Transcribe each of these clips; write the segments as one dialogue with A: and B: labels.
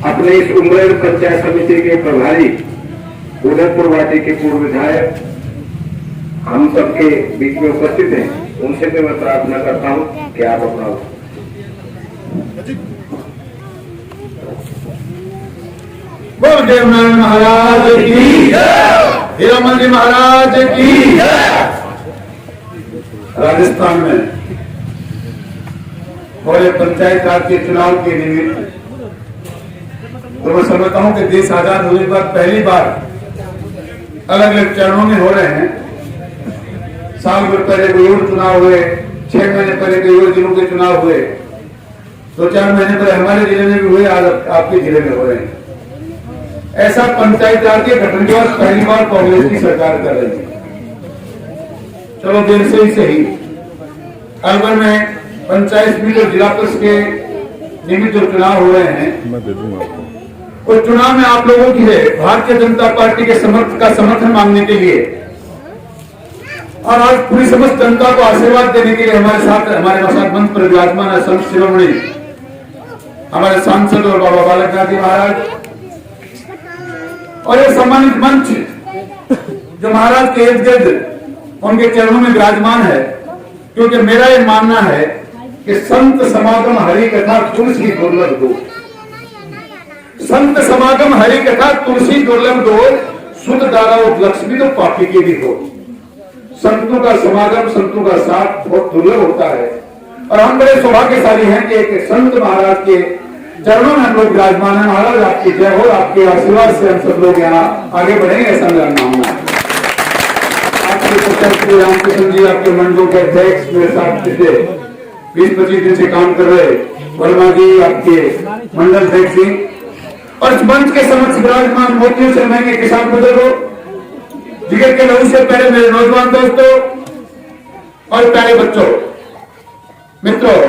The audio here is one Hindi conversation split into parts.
A: अपने इस उम्रेर पंचायत समिति के प्रभारी उदयपुर वाटी के पूर्व विधायक हम सबके बीच में उपस्थित हैं, उनसे भी मैं प्रार्थना करता हूं कि आप अपना
B: गुरुदेव महाराज की हीरामन जी महाराज की। राजस्थान में और पंचायत राज के चुनाव के निमित्त तो मैं समझता हूं कि देश आजाद होने के बाद पहली बार अलग अलग चरणों में हो रहे हैं। साल भर पहले कोई और चुनाव हुए, 6 महीने पहले कोई और जिलों के चुनाव हुए, 2-4 महीने पहले हमारे जिले में भी हुए, आज आपके जिले में हो रहे हैं। ऐसा पंचायत राज के गठन के बाद पहली बार कांग्रेस की सरकार कर रही है। चलो देर से ही सही, अलवर में पंचायत समिति और जिला परिषद के निमित्त जो चुनाव हो रहे हैं, उस चुनाव में आप लोगों की है भारतीय जनता पार्टी के समर्थन मांगने के लिए और आज पूरी समस्त जनता को आशीर्वाद देने के लिए हमारे साथ मंच पर विराजमान है संत शिरोमणि हमारे सांसद और बाबा बालकनाथ जी महाराज। और ये सम्मानित मंच जो महाराज के इर्द गिर्द उनके चरणों में विराजमान है, क्योंकि मेरा ये मानना है कि संत समागम हरि कथा तुलसी दुर्लभ दो, संत समागम हरि कथा तुलसी दुर्लभ दो, सुत दारा लक्ष्मी तो पापी के भी हो। संतों का समागम, संतों का साथ बहुत दुर्लभ होता है और हम बड़े सौभाग्यशाली हैं कि एक संत महाराज के चरणों में हम लोग विराजमान है। महाराज आपकी जय हो, आपके आशीर्वाद से हम सब लोग यहाँ आगे बढ़ेंगे, ऐसा मेरा मानना है। आपके रामकृष्ण जी आपके मंडलों के अध्यक्ष मेरे साथ पिछले 20-25 दिन से काम कर रहे वर्मा जी आपके मंडल अध्यक्ष जी और इस मंच के समक्ष विराजमान मोतियों से महंगे किसान बुजुर्गों, जिगर के लहू से पहले मेरे नौजवान दोस्तों और प्यारे बच्चों, मित्रों,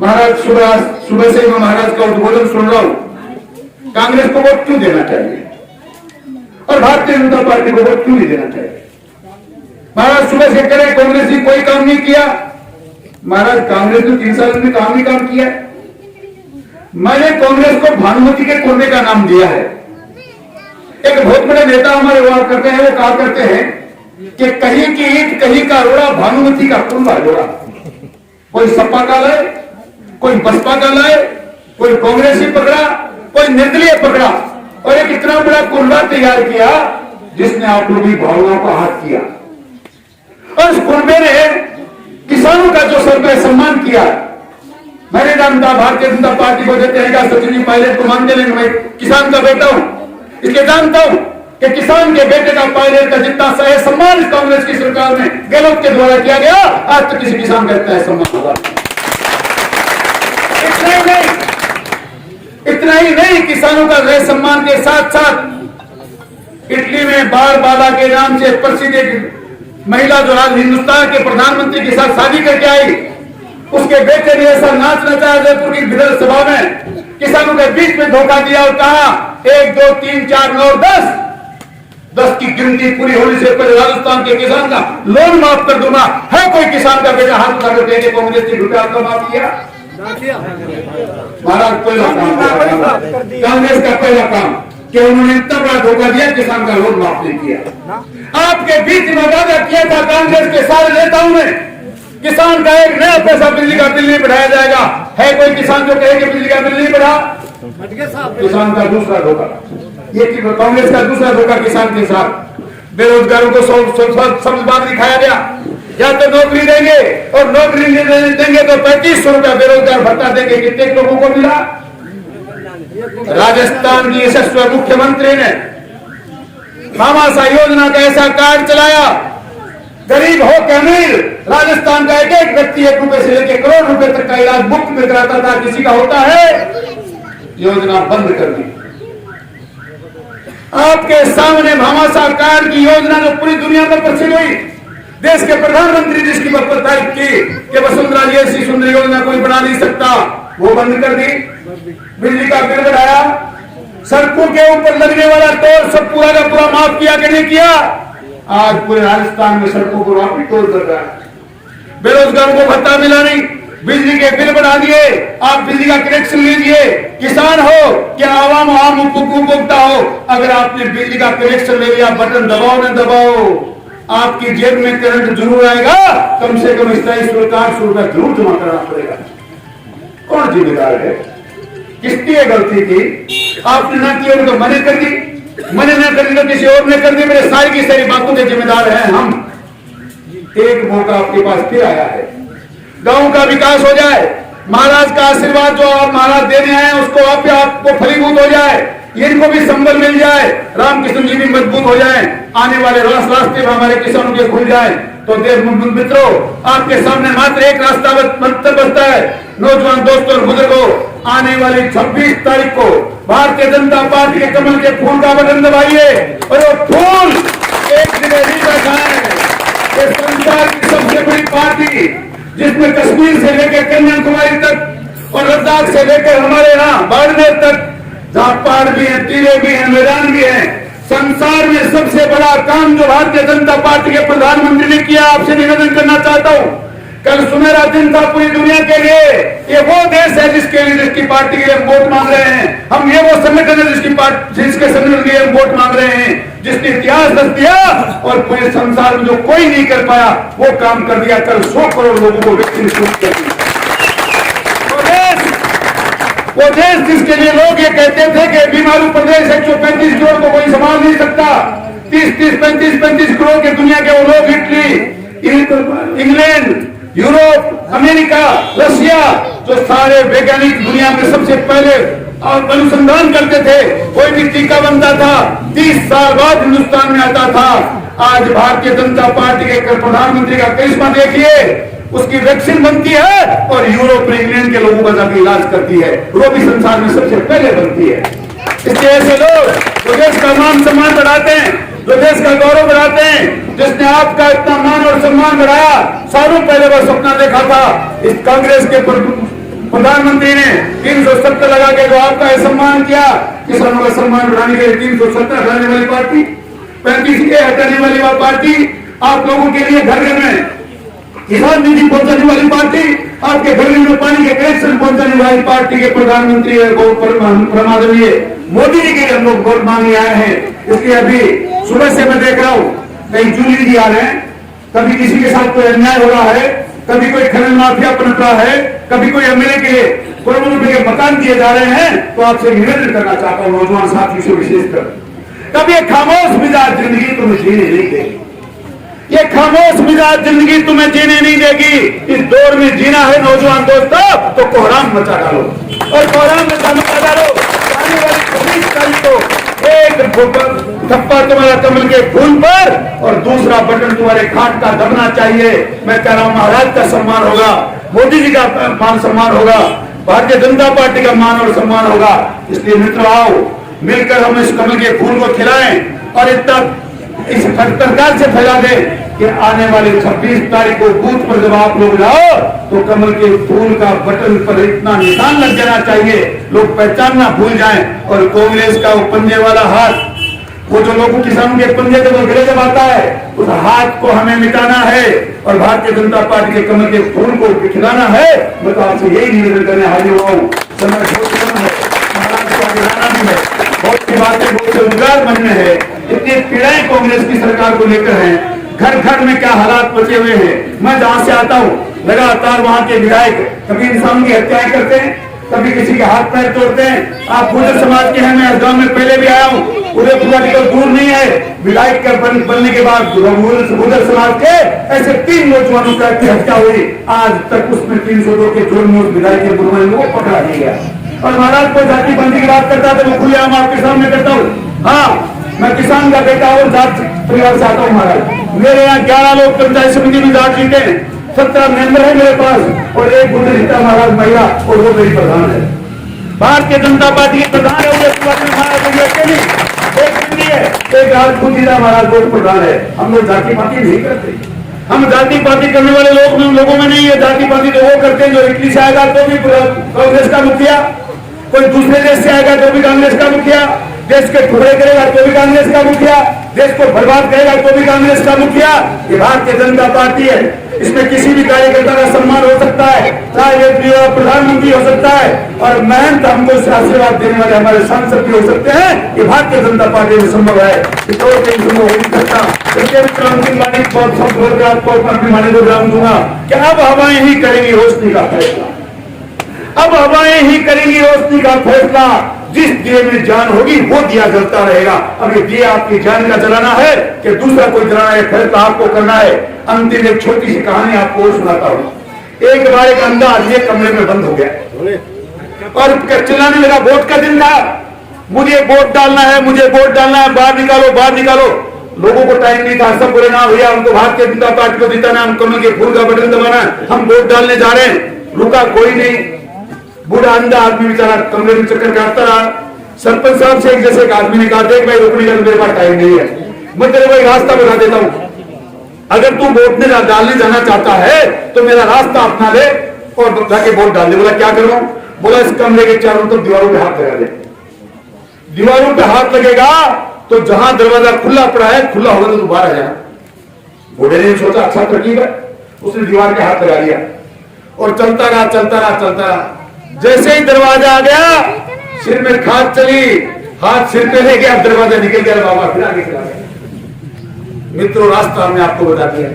B: महाराज सुबह से मैं महाराज का उद्बोधन सुन रहा हूं। कांग्रेस को वोट क्यों देना चाहिए और भारतीय जनता पार्टी को वोट क्यों नहीं देना चाहिए? महाराज सुबह से कह रहे कांग्रेस ने कोई काम नहीं किया। महाराज कांग्रेस ने 3 साल में काम ही काम किया। मैंने कांग्रेस को भानुमति के कुंडे का नाम दिया है। एक बहुत बड़े नेता हमारे हुआ करते हैं, वो कहा करते हैं कि कहीं की ईंट कहीं का रोड़ा, भानुमति का कुंडा जोड़ा। कोई सपा का लाए, कोई बसपा का लाए, कोई कांग्रेसी पकड़ा, कोई निर्दलीय पकड़ा और एक इतना बड़ा कुंडा तैयार किया जिसने आप लोगों की भावनाओं को हाथ किया। और उस कुंडे ने किसानों का जो सर पे सम्मान किया। मैंने जानता भारतीय जनता पार्टी को देते हैं सचिन जी पायलट को मानते, लेकिन मैं किसान का बेटा हूं, इसलिए जानता हूं कि किसान के बेटे का पायलट का जितना सह सम्मान इस कांग्रेस की सरकार में गहलोत के द्वारा किया गया, आज तक किसी किसान का इतना सम्मान होगा। इतना ही नहीं, किसानों का सह सम्मान के साथ साथ इटली में बारबाला के नाम से प्रसिद्ध एक महिला जो आज हिंदुस्तान के प्रधानमंत्री के साथ शादी करके आई, उसके बेटे ने ऐसा नाच नचाया जयपुर की विधानसभा में, किसानों के बीच में धोखा दिया और कहा 1 2 3 4 9 10 की गिनती पूरी होने से पहले राजस्थान के किसान का लोन माफ कर दूंगा। है कोई किसान का बेटा हाथ उठाकर देंगे कांग्रेस की रुपया का माफ किया? महाराज पहला काम, कांग्रेस का पहला काम कि उन्होंने इतना बड़ा धोखा दिया, किसान का लोन माफ नहीं किया। आपके बीच में वादा किया था कांग्रेस के सारे नेताओं ने, किसान का एक नया पैसा बिजली का बिल नहीं बढ़ाया जाएगा। है कोई किसान जो कहे कि बिजली का बिल नहीं बढ़ा? किसान का दूसरा धोखा, ये कांग्रेस का दूसरा धोखा किसान के साथ। बेरोजगारों को शब्दबाद दिखाया गया, या तो नौकरी देंगे और नौकरी नहीं देंगे तो 3500 रुपया बेरोजगार भत्ता देंगे। कितने लोगों को मिला? राजस्थान की यशस्वी मुख्यमंत्री ने मामासा योजना का ऐसा कार्ड चलाया, गरीब हो के अमीर राजस्थान का एक एक व्यक्ति 1 रुपए से लेकर करोड़ रुपए तक का इलाज मुफ्त में कराता था। किसी का होता है? योजना बंद कर दी। आपके सामने भामाशाह कार्ड की योजना जो पूरी दुनिया में प्रसिद्ध हुई, देश के प्रधानमंत्री जिसकी तारीफ की कि वसुंधरा जी ऐसी सुंदर योजना कोई बना नहीं सकता, वो बंद कर दी। बिजली का बिल बढ़ाया, सड़कों के ऊपर लगने वाला टोल सब पूरा का पूरा माफ किया कि नहीं किया? आज पूरे राजस्थान में सड़कों को वापस टोल कर रहा है। बेरोजगारों को भत्ता मिला नहीं, बिजली के बिल बढ़ा दिए, आप बिजली का कनेक्शन लीजिए, किसान हो या आवाम आम उपभोक्ता हो, अगर आपने बिजली का कनेक्शन ले लिया, बटन दबाओ न दबाओ, आपकी जेब में करंट जरूर आएगा, कम से कम 2700 रुपया जरूर जमा करना पड़ेगा। कौन जिम्मेदार है? किसकी है गलती की? आपने ना किया तो मने कर दी, मने ना कर दी तो किसी और ने कर दी। मेरे सारी की सारी बातों के जिम्मेदार हैं हम। एक मौका आपके पास फिर आया है, गांव का विकास हो जाए, महाराज का आशीर्वाद जो आप महाराज देने आए उसको आपको फलीभूत हो जाए, इनको भी संबल मिल जाए, रामकृष्ण जी भी मजबूत हो जाए, आने वाले रास्ते में हमारे किसानों के खुल जाए, तो देश मित्रों आपके सामने मात्र एक रास्ता मंत्र बचता है। नौजवान दोस्तों और बुजुर्गों, आने वाली 26 तारीख को भारतीय जनता पार्टी के कमल के फूल का बटन दबाइए और वो फूल एक जगह नहीं बैठा है। संसार की सबसे बड़ी पार्टी जिसमें कश्मीर से लेकर कन्याकुमारी तक और लद्दाख से लेकर हमारे यहाँ बाड़मेर तक, जहाँ पहाड़ भी हैं, टीले भी हैं, मैदान भी हैं, संसार में सबसे बड़ा काम जो भारतीय जनता पार्टी के प्रधानमंत्री ने किया, आपसे निवेदन करना चाहता हूँ। कल सुनहरा दिन था पूरी दुनिया के लिए। ये वो देश है जिसकी पार्टी के लिए हम वोट मांग रहे हैं। हम ये वो संगठन है जिसके संगठन के लिए हम वोट मांग रहे हैं, जिसने इतिहास रच दिया और पूरे संसार में जो कोई नहीं कर पाया वो काम कर दिया। कल 100 करोड़ लोगों को वैक्सीन शुरू कर दी। वो देश जिसके लिए लोग ये कहते थे कि बीमारू प्रदेश 135 करोड़ को कोई संभाल नहीं सकता, 35 करोड़ के दुनिया के वो लोग Italy, England, Europe, America, Russia, जो सारे वैज्ञानिक दुनिया में सबसे पहले और अनुसंधान करते थे, कोई भी टीका बनता था 30 साल बाद हिंदुस्तान में आता था। आज भारतीय जनता पार्टी के प्रधानमंत्री का करिश्मा देखिए, उसकी वैक्सीन बनती है और यूरोप में इंग्लैंड के लोगों का जाकर इलाज करती है, वो भी संसार में सबसे पहले बनती है। इसलिए ऐसे लोग जो देश का मान सम्मान बढ़ाते हैं, जो देश का गौरव बढ़ाते हैं, जिसने आपका इतना मान और सम्मान बढ़ाया, सालों पहले वह सपना देखा था, इस कांग्रेस के प्रधानमंत्री ने 370 लगा के जो आपका सम्मान किया, किसानों का सम्मान बढ़ाने के लिए 370 हटाने वाली पार्टी, 35 हटाने वाली पार्टी, आप लोगों के लिए घर घर में किसान निधि पहुंचाने वाली पार्टी, आपके घर में पानी के कनेक्शन पहुंचाने वाली पार्टी के प्रधानमंत्री परमादरणीय मोदी जी के हम लोग वोट मांगने आए हैं। इसलिए अभी सुबह से मैं देख रहा हूँ कहीं जूली जी आ रहे हैं, कभी किसी के साथ कोई अन्याय हो रहा है, कभी कोई खनन माफिया पनप रहा है, कभी कोई एमएलए के लिए करोड़ों रुपए के मकान दिए जा रहे हैं। तो आपसे निवेदन करना चाहता हूँ नौजवान साथियों से विशेषकर, कभी एक खामोश मिजाज जिंदगी तुम्हें जीने नहीं देगी, ये खामोश मिजाज जिंदगी तुम्हें जीने नहीं देगी। इस दौर में जीना है नौजवान दोस्तों, तो कोहराम मचा डालो और कोहराम मचा डालो। आने वाली 26 तारीख को एक थप्पा तुम्हारा कमल के फूल पर और दूसरा बटन तुम्हारे खाट का दबना चाहिए। मैं कह रहा हूं महाराज का सम्मान होगा, मोदी जी का मान सम्मान होगा, भारतीय जनता पार्टी का मान और सम्मान होगा। इसलिए मित्रों आओ मिलकर हम इस कमल के फूल को खिलाएं और इतना इस प्रकार से फैला दे कि आने वाले 26 तारीख को बूथ पर जब आप लोग जाओ तो कमल के फूल का बटन पर इतना निशान लग जाना चाहिए, लोग पहचानना भूल जाएं। और कांग्रेस का वो पंजे वाला हाथ, वो जो लोगों किसानों के पंजे जब गिरे जब आता है, उस हाथ को हमें मिटाना है और भारतीय जनता पार्टी के कमल के फूल को खिलाना है। मैं तो आपसे यही निवेदन करने हाजिर हुआ हूँ। समय बहुत कम है, महाराज को आगे जाना भी है, बहुत सी बातें बहुत से रोजगार मन में है, इतनी पीड़ाएं कांग्रेस की सरकार को लेकर हैं, घर घर में क्या हालात बचे हुए हैं। मैं जहां से आता हूं लगातार वहां के विधायक कभी इंसान की हत्याएं करते हैं, कभी किसी के हाथ पैर तोड़ते हैं। आप गुर्जर समाज के हैं, मैं इस गांव में पहले भी आया हूँ, उदयपुर को दूर नहीं है। विधायक बनने के बाद गुर्जर समाज के ऐसे 3 नौजवानों की हत्या हुई, आज तक उसमें 302 के जुर्म में उस विधायक के मुर्मन को पकड़ा नहीं गया। और महाराज को जाति बंदी की बात करता था, मैं खुलेआम आपके सामने करता हूँ। हाँ, मैं किसान का बेटा और जाट परिवार से आता हूँ महाराज। मेरे यहाँ 11 लोग पंचायत समिति में जाट जीते हैं, 17 मेंबर है मेरे पास और एक गुर्जर जीता महाराज महिला, और वो मेरी प्रधान है। भारतीय जनता पार्टी के प्रधान है, एक राजपूत जीता महाराज वो प्रधान है। हम लोग जाति पाति नहीं करते, हम जाति पाति करने वाले लोगों में नहीं है। जाति पाति तो वो करते हैं जो इटली से आएगा तो भी कांग्रेस का मुखिया, कोई दूसरे देश से आएगा तो भी कांग्रेस का मुखिया, देश के टुकड़े करेगा तो भी कांग्रेस का मुखिया, देश को बर्बाद करेगा तो भी कांग्रेस का मुखिया। ये भारतीय जनता पार्टी है, इसमें किसी भी कार्यकर्ता का सम्मान हो सकता है, चाहे ये प्रधानमंत्री हो सकता है, और महंत हमको आशीर्वाद देने वाले हमारे सांसद भी हो सकते हैं। ये भारतीय जनता पार्टी में संभव है, तो संभव हो नहीं सकता। अंतिम वाणी अपनी माने को विराम दूंगा कि अब हवाएं ही करेंगी रोशनी का फैसला, अब हवाएं ही करेंगी रोशनी का फैसला। जिस दिए में जान होगी वो दिया जलता रहेगा। अब ये दिया आपकी जान का जलाना है कि दूसरा कोई जलाना है, फैसला आपको करना है। अंतिम एक छोटी सी कहानी आपको और सुनाता हूं। एक बार एक अंधा आदमी कमरे में बंद हो गया और चिल्लाने लगा, वोट का दिन था, मुझे वोट डालना है, मुझे वोट डालना है, बाहर निकालो, बाहर निकालो। लोगों को टाइम नहीं था, सब बोले ना भैया हमको भारतीय जनता पार्टी को जिताना, हम कमल के फूल का बटन दबाना, हम वोट डालने जा रहे हैं। रुका कोई नहीं, बूढ़ा अंधा आदमी बेचारा कमरे में चक्कर काटता रहा। सरपंच साहब से एक जैसे एक आदमी ने कहा, देख भाई रुकने का मेरे पास टाइम नहीं है, मैं तेरे को एक रास्ता बता देता हूं, अगर तू वोट डालने जाना चाहता है तो मेरा रास्ता अपना ले और जाके वोट डाल दे। बोला क्या करूं? बोला इस कमरे के चारों तरफ दीवारों पे हाथ लगा दे, दीवारों पे हाथ लगेगा तो जहां दरवाजा खुला पड़ा है, खुला होगा तो तू बाहर आ जाना। बूढ़े ने सोचा अच्छा तरकीब है, उसने दीवार पे हाथ लगा दिया और चलता रहा, चलता रहा, चलता रहा। जैसे ही दरवाजा आ गया, सिर में खाद चली, हाथ सिर पे ले गया, दरवाजा निकल गया, बाबा फिर आगे चला गया। मित्रों, रास्ता हमने आपको बता दिया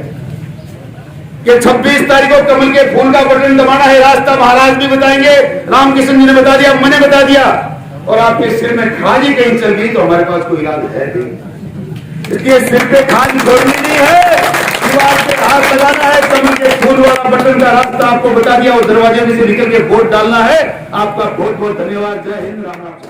B: कि 26 तारीख को कमल के फूल का बटन दबाना है। रास्ता महाराज भी बताएंगे, रामकिशन जी ने बता दिया, मैंने बता दिया। और आपके सिर में खाज ही कहीं चल गई तो हमारे पास कोई इलाज है नहीं। इसलिए सिर पे खाज छोड़नी नहीं है, दीवार पे हाथ लगाना है, कमल के फूल वाला बटन का रास्ता आपको बता दिया और दरवाजे में से निकल के वोट डालना है। आपका बहुत बहुत धन्यवाद। जय हिंद, राम राम।